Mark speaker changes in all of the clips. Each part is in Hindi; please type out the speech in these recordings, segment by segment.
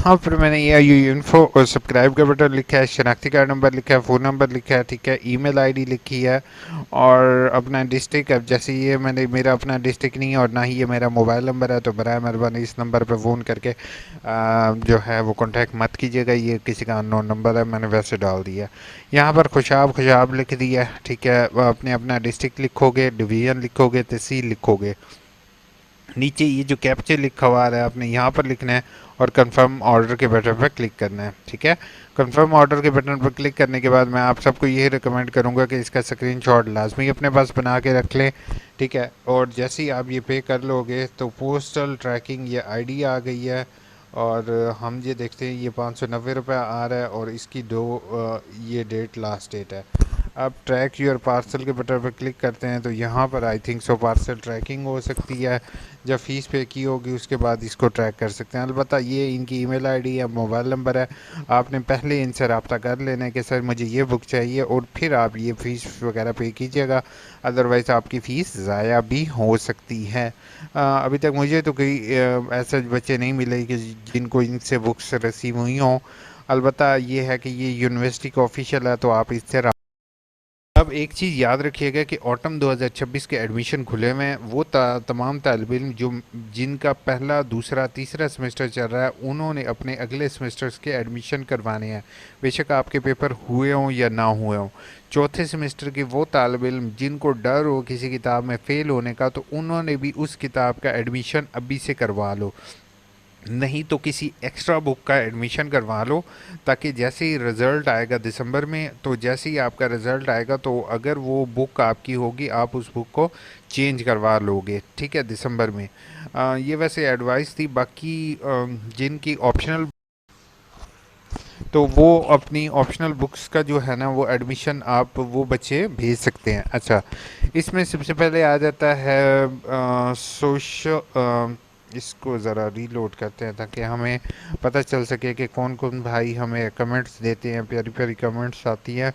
Speaker 1: यहाँ पर मैंने ये यू इन्फो और सब्सक्राइब का बटन लिखा है, शनाख्ती कार्ड नंबर लिखा है, फ़ोन नंबर लिखा है, ठीक है, ईमेल आईडी लिखी है और अपना डिस्ट्रिक्ट। अब जैसे ये मैंने मेरा अपना डिस्ट्रिक्ट नहीं है और ना ही ये मेरा मोबाइल नंबर है, तो बराए मेहरबानी इस नंबर पर फ़ोन करके जो है वो कॉन्टैक्ट मत कीजिएगा। ये किसी का अननोन नंबर है, मैंने वैसे डाल दिया। यहाँ पर खुशाब खुशाब लिख दिया, ठीक है। अपने अपना डिस्ट्रिक्ट लिखोगे, डिवीज़न लिखोगे, तहसील लिखोगे। नीचे ये जो कैप्चर लिखा हुआ है आपने यहाँ पर लिखना है और कंफर्म ऑर्डर के बटन पर क्लिक करना है, ठीक है। कंफर्म ऑर्डर के बटन पर क्लिक करने के बाद मैं आप सबको यही रिकमेंड करूँगा कि इसका स्क्रीनशॉट लाजमी अपने पास बना के रख लें, ठीक है। और जैसे ही आप ये पे कर लोगे तो पोस्टल ट्रैकिंग ये आईडी आ गई है और हम ये देखते हैं ये 590 रुपये आ रहा है और इसकी ये डेट लास्ट डेट है। अब ट्रैक योर पार्सल के बटन पर क्लिक करते हैं तो यहाँ पर I think so parcel tracking हो सकती है। जब फ़ीस पे की होगी उसके बाद इसको ट्रैक कर सकते हैं। अलबत्ता ये इनकी ईमेल आईडी या मोबाइल नंबर है, आपने पहले इनसे रब्ता कर लेना है कि सर मुझे ये बुक चाहिए और फिर आप ये फ़ीस वगैरह पे कीजिएगा। अदरवाइज़ आपकी फ़ीस ज़ाया भी हो सकती है। अभी तक मुझे तो कोई ऐसे बच्चे नहीं मिले कि जिनको इनसे बुक्स रिसीव हुई हों। अलबत्ता ये है कि ये यूनिवर्सिटी का ऑफिशियल है, तो आप इससे अब एक चीज़ याद रखिएगा कि ऑटम 2026 के एडमिशन खुले हुए हैं। वो तमाम तालिब इल्म जो जिनका पहला दूसरा तीसरा सेमेस्टर चल रहा है, उन्होंने अपने अगले सेमेस्टर्स के एडमिशन करवाने हैं, बेशक आपके पेपर हुए हों या ना हुए हों। चौथे सेमेस्टर के वो तालिब इल्म जिनको डर हो किसी किताब में फ़ेल होने का, तो उन्होंने भी उस किताब का एडमिशन अभी से करवा लो, नहीं तो किसी एक्स्ट्रा बुक का एडमिशन करवा लो, ताकि जैसे ही रिज़ल्ट आएगा दिसंबर में, तो जैसे ही आपका रिज़ल्ट आएगा तो अगर वो बुक आपकी होगी आप उस बुक को चेंज करवा लोगे, ठीक है, दिसंबर में। ये वैसे एडवाइस थी। बाकी जिनकी ऑप्शनल, तो वो अपनी ऑप्शनल बुक्स का जो है ना वो एडमिशन आप वो बच्चे भेज सकते हैं। अच्छा, इसमें सबसे पहले आ जाता है सोशल। इसको ज़रा रीलोड करते हैं ताकि हमें पता चल सके कि कौन कौन भाई हमें कमेंट्स देते हैं, प्यारी प्यारी कमेंट्स आती हैं।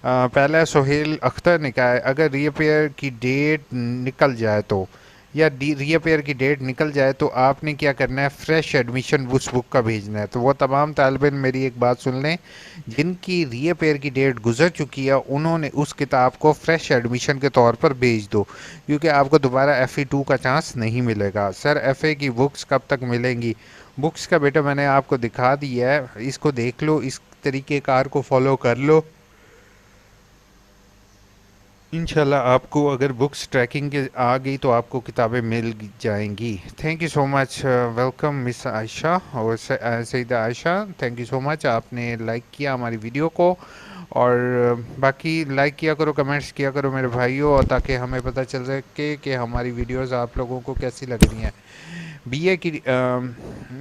Speaker 1: पहला सोहेल अख्तर ने कहा है, अगर रीअपेयर की डेट निकल जाए तो, या रीअपेयर की डेट निकल जाए तो आपने क्या करना है, फ्रेश एडमिशन उस बुक का भेजना है। तो वो तमाम तालिब इल्म मेरी एक बात सुन लें, जिनकी रीअपेयर की डेट गुजर चुकी है उन्होंने उस किताब को फ्रेश एडमिशन के तौर पर भेज दो, क्योंकि आपको दोबारा FE2 का चांस नहीं मिलेगा। सर FA की बुक्स कब तक मिलेंगी? बुक्स का बेटा मैंने आपको दिखा दिया है, इसको देख लो, इस तरीके कार को फॉलो कर लो, इंशाल्लाह आपको अगर बुक्स ट्रैकिंग के आ गई तो आपको किताबें मिल जाएंगी। Thank you so much, welcome miss Ayesha और Saeeda Ayesha, thank you so much, आपने लाइक किया हमारी वीडियो को। और बाकी लाइक किया करो, कमेंट्स किया करो मेरे भाइयों, और ताकि हमें पता चल सके कि हमारी वीडियोस आप लोगों को कैसी लग रही हैं। BA की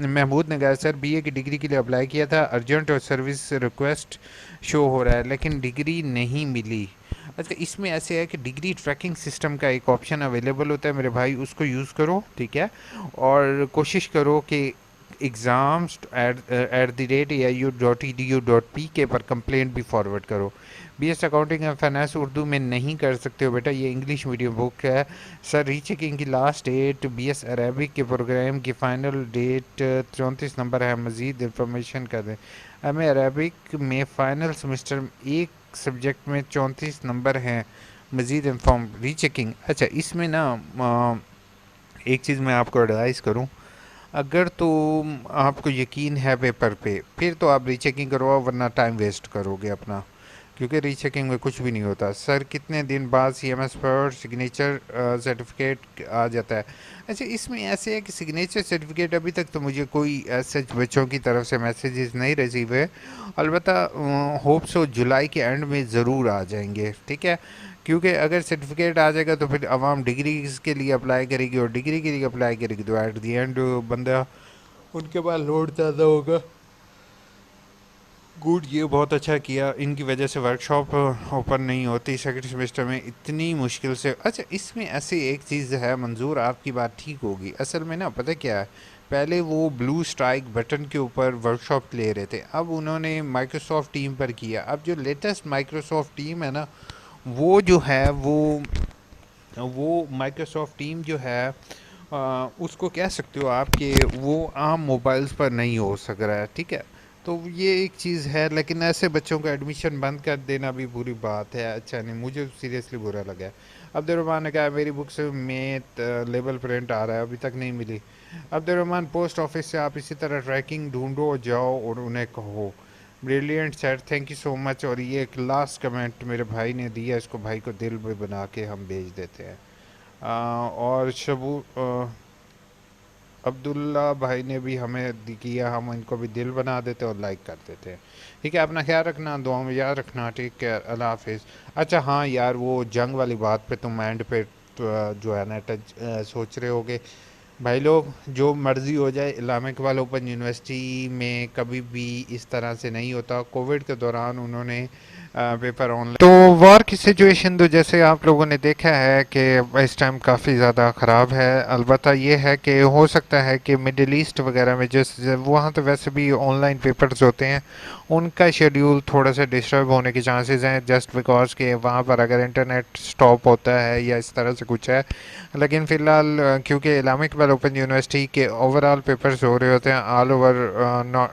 Speaker 1: महमूद ने कहा, सर BA की डिग्री के लिए अप्लाई किया था, अर्जेंट और सर्विस रिक्वेस्ट शो हो रहा है लेकिन डिग्री नहीं मिली। अच्छा, इसमें ऐसे है कि डिग्री ट्रैकिंग सिस्टम का एक ऑप्शन अवेलेबल होता है मेरे भाई, उसको यूज़ करो, ठीक है। और कोशिश करो कि एग्ज़ाम्स @AU.edu.pk पर कंप्लेंट भी फॉरवर्ड करो। BS accounting and finance Urdu में नहीं कर सकते हो बेटा, ये इंग्लिश मीडियम बुक है। सर रीचेकिंग की लास्ट डेट, BS अरेबिक के प्रोग्राम की फ़ाइनल डेट 34 नंबर है, मज़ीद इंफॉर्मेशन कर दें। MA अरेबिक में फ़ाइनल सेमेस्टर में एक सब्जेक्ट में 34 नंबर हैं, मज़ीद इन्फॉर्म रीचेकिंग। अच्छा, इसमें ना एक चीज़ मैं आपको एडवाइस करूं, अगर तो आपको यकीन है पेपर पे, फिर तो आप रीचेकिंग करवाओ, वरना टाइम वेस्ट करोगे अपना, क्योंकि रीचेकिंग में कुछ भी नहीं होता। सर कितने दिन बाद CMS पर सिग्नेचर सर्टिफिकेट आ जाता है? अच्छा, इसमें ऐसे है कि सिग्नेचर सर्टिफिकेट अभी तक तो मुझे कोई ऐसे बच्चों की तरफ से मैसेजेस नहीं रिसीव है। अलबत्ता होप सो जुलाई के एंड में ज़रूर आ जाएंगे, ठीक है। क्योंकि अगर सर्टिफिकेट आ जाएगा तो फिर आवाम डिग्री के लिए अप्लाई करेगी और डिग्री के लिए अप्लाई करेगी तो एट दी एंड बंदा उनके पास लोड ज़्यादा होगा। गुड, ये बहुत अच्छा किया, इनकी वजह से वर्कशॉप ओपन नहीं होती सेकंड सेमेस्टर में इतनी मुश्किल से। अच्छा, इसमें ऐसी एक चीज़ है मंजूर, आपकी बात ठीक होगी, असल में ना पता क्या है, पहले वो ब्लू स्ट्राइक बटन के ऊपर वर्कशॉप ले रहे थे, अब उन्होंने माइक्रोसॉफ्ट टीम पर किया। अब जो लेटेस्ट माइक्रोसॉफ्ट टीम है ना, वो जो है वो माइक्रोसॉफ्ट टीम जो है उसको कह सकते हो आप कि वो आम मोबाइल्स पर नहीं हो सक रहा है, ठीक है। तो ये एक चीज़ है, लेकिन ऐसे बच्चों का एडमिशन बंद कर देना भी बुरी बात है, अच्छा नहीं, मुझे सीरियसली बुरा लगा है। अब्दुलरहमान ने कहा मेरी बुक से में लेबल प्रिंट आ रहा है, अभी तक नहीं मिली। अब्दुलरहमान, पोस्ट ऑफिस से आप इसी तरह ट्रैकिंग ढूंढो, जाओ और उन्हें कहो। Brilliant sir, thank you so much. और ये एक लास्ट कमेंट मेरे भाई ने दिया, इसको भाई को दिल में बना के हम भेज देते हैं। और अब्दुल्ला भाई ने भी हमें किया, हम इनको भी दिल बना देते और लाइक कर देते हैं। ठीक है, अपना ख्याल रखना, दुआ में याद रखना, ठीक है, अल्लाह हाफिज़। अच्छा हाँ यार, वो जंग वाली बात पे तुम एंड पे जो है ना टच सोच रहे होगे, भाई लोग जो मर्ज़ी हो जाए, इस्लामिक इकबाल ओपन यूनिवर्सिटी में कभी भी इस तरह से नहीं होता। कोविड के दौरान उन्होंने पेपर ऑनलाइन, तो वॉर की सिचुएशन तो जैसे आप लोगों ने देखा है कि इस टाइम काफ़ी ज़्यादा ख़राब है। अलबत्ता ये है कि हो सकता है कि मिडिल ईस्ट वगैरह में जिस वहाँ तो वैसे भी ऑनलाइन पेपर्स होते हैं, उनका शेड्यूल थोड़ा सा डिस्टर्ब होने के चांसेस हैं, जस्ट बिकॉज के वहाँ पर अगर इंटरनेट स्टॉप होता है या इस तरह से कुछ है। लेकिन फ़िलहाल क्योंकि इस्लामिक इकबाल ओपन यूनिवर्सिटी के ओवरऑल पेपर्स हो रहे होते हैं all over,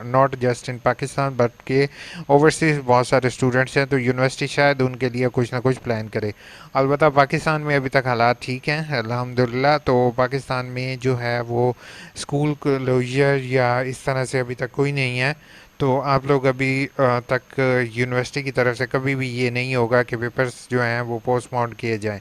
Speaker 1: not just in Pakistan but के ओवरसीज़ बहुत सारे स्टूडेंट्स हैं, तो यूनिवर्सिटी शायद उनके लिए कुछ ना कुछ प्लान करे। अलबत्ता पाकिस्तान में अभी तक हालात ठीक हैं अल्हम्दुलिल्लाह, तो पाकिस्तान में जो है वो स्कूल क्लोजर या इस तरह से अभी तक कोई नहीं है। तो आप लोग अभी तक यूनिवर्सिटी की तरफ से कभी भी ये नहीं होगा कि पेपर्स जो हैं वो पोस्टपोन किए जाएं।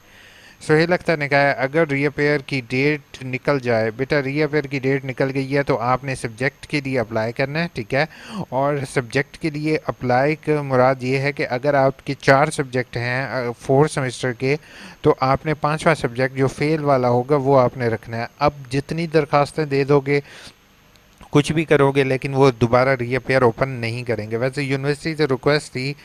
Speaker 1: सोहेल अख्तर ने कहा है अगर रीअपेयर की डेट निकल जाए, बेटा रीअपेयर की डेट निकल गई है तो आपने सब्जेक्ट के लिए अप्लाई करना है, ठीक है। और सब्जेक्ट के लिए अप्लाई का मुराद ये है कि अगर आपके 4 सब्जेक्ट हैं 4 सेमेस्टर के, तो आपने 5वां सब्जेक्ट जो फेल वाला होगा वो आपने रखना है। अब जितनी दरखास्तें दे दोगे, कुछ भी करोगे, लेकिन वो दोबारा रीअपेयर ओपन नहीं करेंगे। वैसे यूनिवर्सिटी से रिक्वेस्ट थी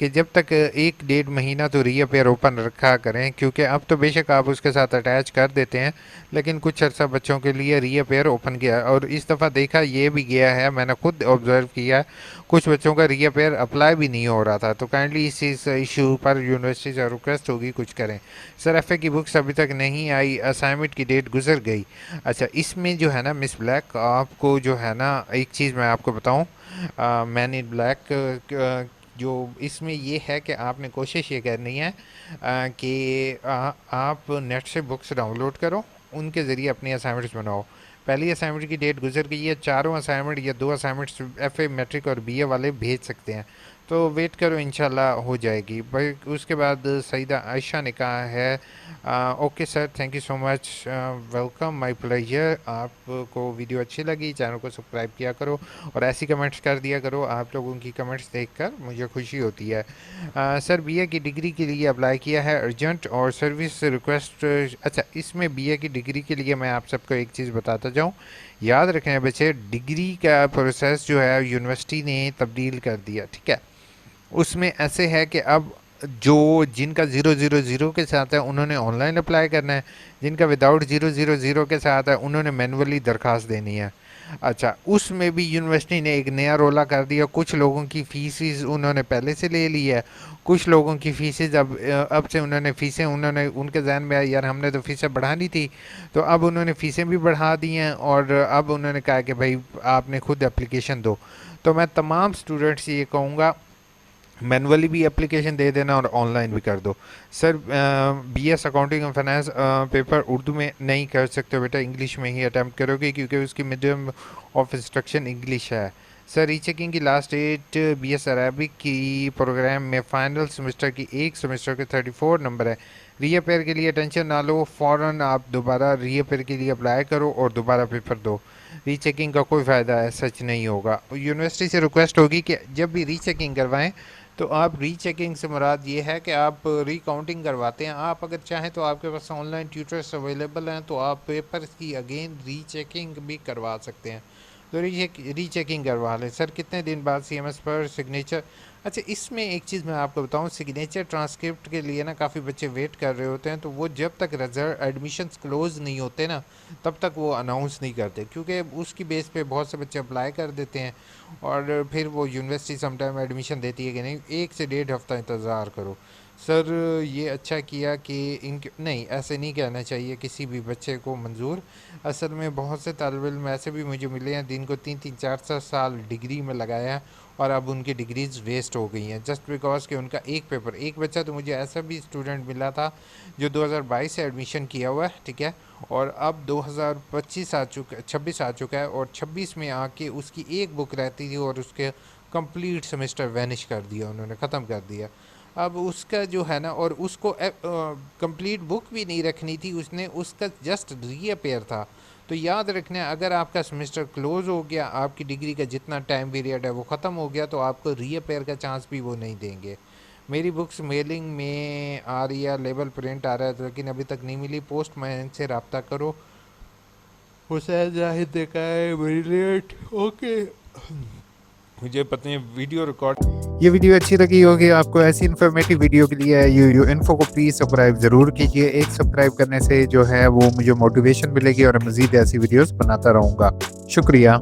Speaker 1: कि जब तक 1 डेढ़ महीना तो रीअपेयर ओपन रखा करें, क्योंकि अब तो बेशक आप उसके साथ अटैच कर देते हैं, लेकिन कुछ अर्सा बच्चों के लिए रीअपेयर ओपन किया। और इस दफ़ा देखा ये भी गया है, मैंने खुद ऑब्ज़र्व किया, कुछ बच्चों का रीअपेयर अप्लाई भी नहीं हो रहा था। तो काइंडली इस इशू पर यूनिवर्सिटी से रिक्वेस्ट होगी कुछ करें। सर एफ ए की बुक्स अभी तक नहीं आई, असाइनमेंट की डेट गुजर गई। अच्छा, इसमें जो है ना मिस ब्लैक, आपको जो है ना एक चीज़ मैं आपको बताऊं, मैन इन ब्लैक, जो इसमें ये है कि आपने कोशिश ये करनी है कि आप नेट से बुक्स डाउनलोड करो, उनके ज़रिए अपनी असाइनमेंट्स बनाओ। पहली असाइनमेंट की डेट गुजर गई है, चारों असाइनमेंट या 2 असाइनमेंट्स एफ ए मैट्रिक और बी ए वाले भेज सकते हैं, तो वेट करो, इंशाल्लाह हो जाएगी भाई। उसके बाद सईदा आयशा ने कहा है okay sir, thank you so much, welcome, my pleasure. आपको वीडियो अच्छी लगी, चैनल को सब्सक्राइब किया करो और ऐसी कमेंट्स कर दिया करो, आप लोगों की कमेंट्स देखकर मुझे खुशी होती है। सर बीए की डिग्री के लिए अप्लाई किया है अर्जेंट और सर्विस रिक्वेस्ट। अच्छा, इसमें बीए की डिग्री के लिए मैं आप सबको एक चीज़ बताता जाऊँ, याद रखें बच्चे, डिग्री का प्रोसेस जो है यूनिवर्सिटी ने तब्दील कर दिया, ठीक है। उसमें ऐसे है कि अब जो जिनका 000 के साथ है उन्होंने ऑनलाइन अप्लाई करना है, जिनका विदाउट 000 के साथ है उन्होंने मैनुअली दरख्वास्त देनी है। अच्छा, उसमें भी यूनिवर्सिटी ने एक नया रोला कर दिया, कुछ लोगों की फ़ीसेस उन्होंने पहले से ले ली है, कुछ लोगों की फ़ीसेस अब से उन्होंने फ़ीसें, उन्होंने उनके जहन में आया यार हमने तो फ़ीसें बढ़ानी थी, तो अब उन्होंने फ़ीसें भी बढ़ा दी हैं और अब उन्होंने कहा कि भाई आपने खुद एप्लीकेशन दो। तो मैं तमाम स्टूडेंट्स से ये कहूँगा, मैनुअली भी एप्लीकेशन दे देना और ऑनलाइन भी कर दो। Sir BS accounting and finance paper Urdu में नहीं कर सकते हो बेटा, इंग्लिश में ही अटैम्प्ट करोगे क्योंकि उसकी मीडियम ऑफ इंस्ट्रक्शन इंग्लिश है। सर रीचेकिंग की लास्ट डेट बीएस अरेबिक की प्रोग्राम में फ़ाइनल सेमेस्टर की एक सेमेस्टर के 34 नंबर है। रीअपेयर के लिए टेंशन ना लो, फ़ौरन आप दोबारा रीअपेयर के लिए अप्लाई करो और दोबारा पेपर दो। रीचेकिंग का कोई फ़ायदा है सच नहीं होगा। यूनिवर्सिटी से रिक्वेस्ट होगी कि जब भी रीचेकिंग करवाएं तो आप रीचेकिंग से मुराद ये है कि आप रिकाउंटिंग करवाते हैं। आप अगर चाहें तो आपके पास ऑनलाइन ट्यूटर्स अवेलेबल हैं, तो आप पेपर की अगेन रीचेकिंग भी करवा सकते हैं। तो रीचेकिंग करवा लें। सर कितने दिन बाद सीएमएस पर सिग्नेचर? अच्छा, इसमें एक चीज़ मैं आपको बताऊं, सिग्नेचर ट्रांसक्रिप्ट के लिए ना काफ़ी बच्चे वेट कर रहे होते हैं, तो वो जब तक रिजल्ट एडमिशन्स क्लोज नहीं होते ना तब तक वो अनाउंस नहीं करते, क्योंकि उसकी बेस पे बहुत से बच्चे अप्लाई कर देते हैं और फिर वो यूनिवर्सिटी समटाइम एडमिशन देती है कि नहीं, 1 से 1.5 हफ्ता इंतज़ार करो। सर ये अच्छा किया कि इनके नहीं, ऐसे नहीं कहना चाहिए किसी भी बच्चे को मंजूर। असल में बहुत से तालिब इल्म ऐसे भी मुझे मिले हैं जिनको 3-3 4-4 साल डिग्री में लगाया है और अब उनकी डिग्रीज वेस्ट हो गई हैं जस्ट बिकॉज कि उनका एक पेपर। एक बच्चा तो मुझे ऐसा भी स्टूडेंट मिला था जो 2022 से एडमिशन किया हुआ है, ठीक है, और अब 2025 आ चुका 26 आ चुका है और 26 में आके उसकी एक बुक रहती थी और उसके कंप्लीट सेमेस्टर वैनिश कर दिया, उन्होंने ख़त्म कर दिया। अब उसका जो है ना, और उसको कंप्लीट बुक भी नहीं रखनी थी उसने, उसका जस्ट रीअपेयर था। तो याद रखना, अगर आपका सेमेस्टर क्लोज हो गया, आपकी डिग्री का जितना टाइम पीरियड है वो ख़त्म हो गया, तो आपको रीअपेयर का चांस भी वो नहीं देंगे। मेरी बुक्स मेलिंग में आ रही है, लेबल प्रिंट आ रहा है, लेकिन अभी तक नहीं मिली। पोस्ट मैन से रब्ता करो। हुसैन जाहिद देखा है ब्रिलियंट। ओके, मुझे पता नहीं वीडियो रिकॉर्ड। ये वीडियो अच्छी लगी होगी आपको। ऐसी इन्फॉर्मेटिव वीडियो के लिए यू इन्फो को प्लीज़ सब्सक्राइब ज़रूर कीजिए। एक सब्सक्राइब करने से जो है वो मुझे मोटिवेशन मिलेगी और मज़ीद ऐसी वीडियोस बनाता रहूँगा। शुक्रिया।